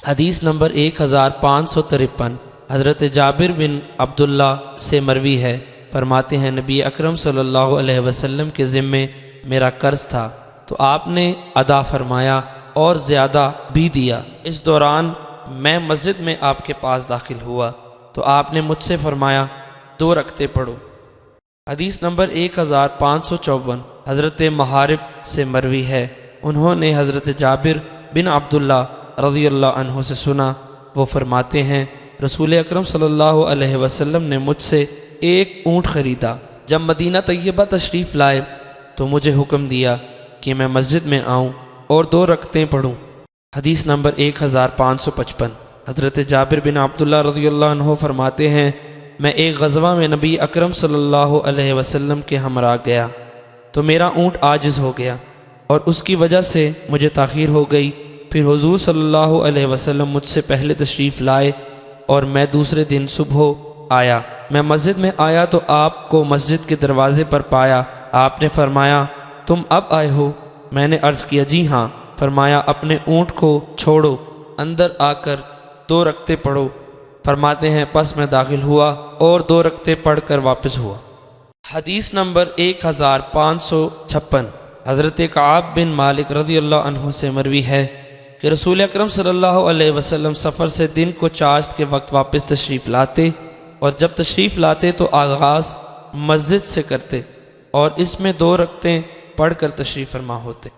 حدیث نمبر 1553 حضرت جابر بن عبداللہ سے مروی ہے، فرماتے ہیں نبی اکرم صلی اللہ علیہ وسلم کے ذمے میرا قرض تھا تو آپ نے ادا فرمایا اور زیادہ بھی دیا۔ اس دوران میں مسجد میں آپ کے پاس داخل ہوا تو آپ نے مجھ سے فرمایا 2 رکعتیں پڑھو۔ حدیث نمبر 1554 حضرت محارب سے مروی ہے، انہوں نے حضرت جابر بن عبداللہ رضی اللہ عنہ سے سنا، وہ فرماتے ہیں رسول اکرم صلی اللہ علیہ وسلم نے مجھ سے 1 اونٹ خریدا۔ جب مدینہ طیبہ تشریف لائے تو مجھے حکم دیا کہ میں مسجد میں آؤں اور 2 رکعتیں پڑھوں۔ حدیث نمبر 1555 حضرت جابر بن عبداللہ رضی اللہ عنہ فرماتے ہیں میں ایک غزوہ میں نبی اکرم صلی اللہ علیہ وسلم کے ہمراہ گیا تو میرا اونٹ عاجز ہو گیا اور اس کی وجہ سے مجھے تاخیر ہو گئی۔ پھر حضور صلی اللہ علیہ وسلم مجھ سے پہلے تشریف لائے اور میں دوسرے دن صبح آیا۔ میں مسجد میں آیا تو آپ کو مسجد کے دروازے پر پایا۔ آپ نے فرمایا تم اب آئے ہو؟ میں نے عرض کیا جی ہاں۔ فرمایا اپنے اونٹ کو چھوڑو، اندر آ کر 2 رکعتیں پڑھو۔ فرماتے ہیں پس میں داخل ہوا اور 2 رکعتیں پڑھ کر واپس ہوا۔ حدیث نمبر 1556 حضرت کعب بن مالک رضی اللہ عنہ سے مروی ہے کہ رسول اکرم صلی اللہ علیہ وسلم سفر سے دن کو چاشت کے وقت واپس تشریف لاتے اور جب تشریف لاتے تو آغاز مسجد سے کرتے اور اس میں 2 رکعتیں پڑھ کر تشریف فرما ہوتے۔